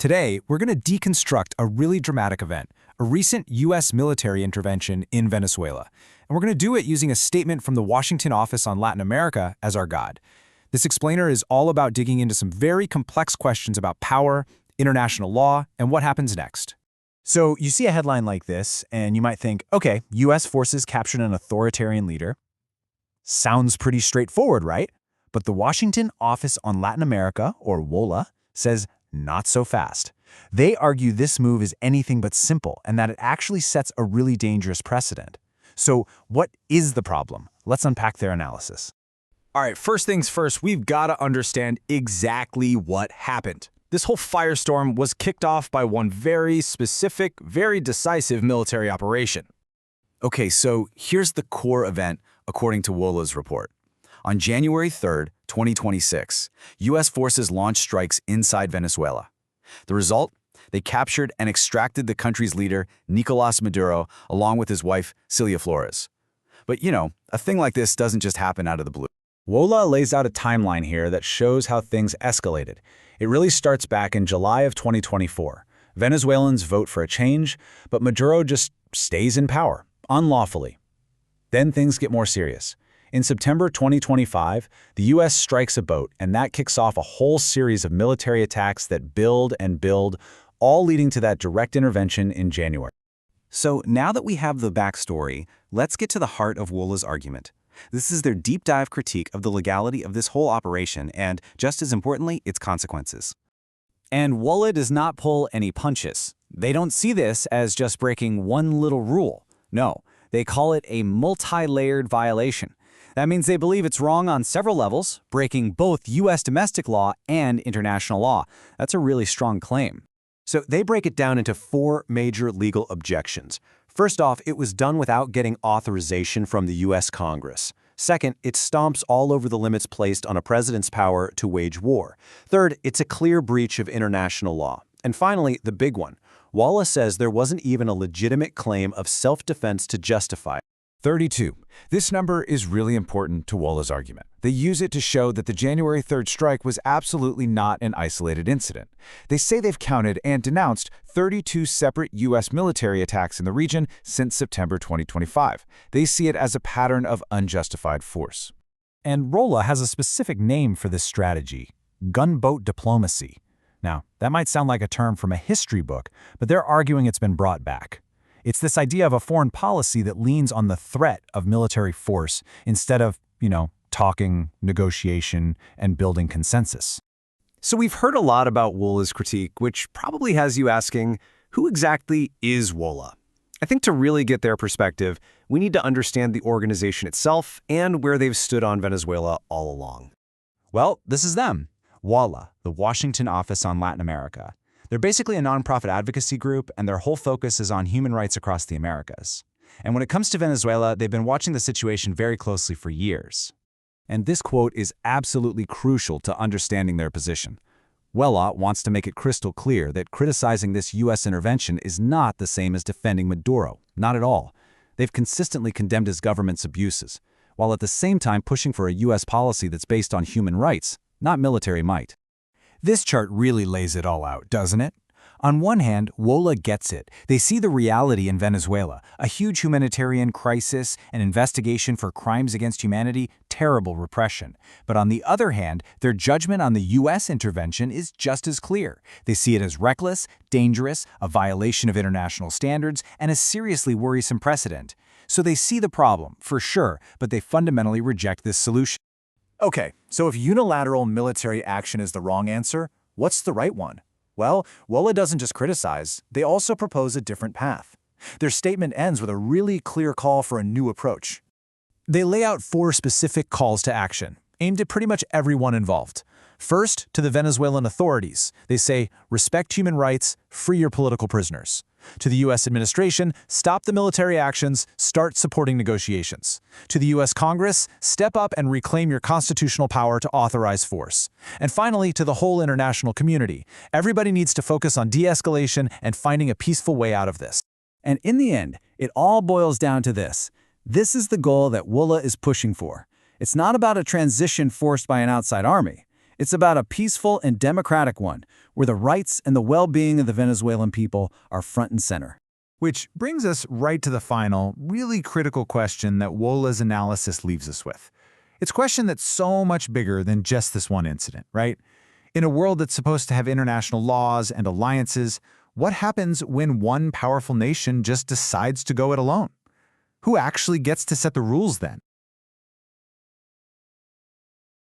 Today, we're going to deconstruct a really dramatic event, a recent U.S. military intervention in Venezuela. And we're going to do it using a statement from the Washington office on Latin America as our guide. This explainer is all about digging into some very complex questions about power, international law, and what happens next. So you see a headline like this, and you might think, okay, U.S. forces captured an authoritarian leader. Sounds pretty straightforward, right? But the Washington Office on Latin America, or WOLA, says not so fast. They argue this move is anything but simple and that it actually sets a really dangerous precedent. So what is the problem? Let's unpack their analysis. All right, first things first, we've got to understand exactly what happened. This whole firestorm was kicked off by one very specific, very decisive military operation. Okay, so here's the core event according to WOLA's report. On January 3rd, 2026, U.S. forces launched strikes inside Venezuela. The result? They captured and extracted the country's leader, Nicolás Maduro, along with his wife, Cilia Flores. But a thing like this doesn't just happen out of the blue. WOLA lays out a timeline here that shows how things escalated. It really starts back in July of 2024. Venezuelans vote for a change, but Maduro just stays in power, unlawfully. Then things get more serious. In September 2025, the U.S. strikes a boat, and that kicks off a whole series of military attacks that build and build, all leading to that direct intervention in January. So now that we have the backstory, let's get to the heart of WOLA's argument. This is their deep dive critique of the legality of this whole operation and, just as importantly, its consequences. And WOLA does not pull any punches. They don't see this as just breaking one little rule. No, they call it a multi-layered violation. That means they believe it's wrong on several levels, breaking both U.S. domestic law and international law. That's a really strong claim. So they break it down into four major legal objections. First off, it was done without getting authorization from the U.S. Congress. Second, it stomps all over the limits placed on a president's power to wage war. Third, it's a clear breach of international law. And finally, the big one. WOLA says there wasn't even a legitimate claim of self-defense to justify it. 32. This number is really important to WOLA's argument. They use it to show that the January 3rd strike was absolutely not an isolated incident. They say they've counted and denounced 32 separate U.S. military attacks in the region since September 2025. They see it as a pattern of unjustified force. And WOLA has a specific name for this strategy: gunboat diplomacy. Now, that might sound like a term from a history book, but they're arguing it's been brought back. It's this idea of a foreign policy that leans on the threat of military force instead of, talking, negotiation, and building consensus. So we've heard a lot about WOLA's critique, which probably has you asking, who exactly is WOLA? I think to really get their perspective, we need to understand the organization itself and where they've stood on Venezuela all along. Well, this is them. WOLA, the Washington Office on Latin America. They're basically a nonprofit advocacy group, and their whole focus is on human rights across the Americas. And when it comes to Venezuela, they've been watching the situation very closely for years. And this quote is absolutely crucial to understanding their position. WOLA wants to make it crystal clear that criticizing this U.S. intervention is not the same as defending Maduro, not at all. They've consistently condemned his government's abuses, while at the same time pushing for a U.S. policy that's based on human rights, not military might. This chart really lays it all out, doesn't it? On one hand, WOLA gets it. They see the reality in Venezuela, a huge humanitarian crisis, an investigation for crimes against humanity, terrible repression. But on the other hand, their judgment on the U.S. intervention is just as clear. They see it as reckless, dangerous, a violation of international standards, and a seriously worrisome precedent. So they see the problem, for sure, but they fundamentally reject this solution. Okay, so if unilateral military action is the wrong answer, what's the right one? Well, WOLA doesn't just criticize, they also propose a different path. Their statement ends with a really clear call for a new approach. They lay out four specific calls to action, aimed at pretty much everyone involved. First, to the Venezuelan authorities. They say, respect human rights, free your political prisoners. To the U.S. administration, stop the military actions, start supporting negotiations. To the U.S. Congress, step up and reclaim your constitutional power to authorize force. And finally, to the whole international community. Everybody needs to focus on de-escalation and finding a peaceful way out of this. And in the end, it all boils down to this. This is the goal that WOLA is pushing for. It's not about a transition forced by an outside army. It's about a peaceful and democratic one, where the rights and the well-being of the Venezuelan people are front and center. Which brings us right to the final, really critical question that Wola's analysis leaves us with. It's a question that's so much bigger than just this one incident, right? In a world that's supposed to have international laws and alliances, what happens when one powerful nation just decides to go it alone? Who actually gets to set the rules then?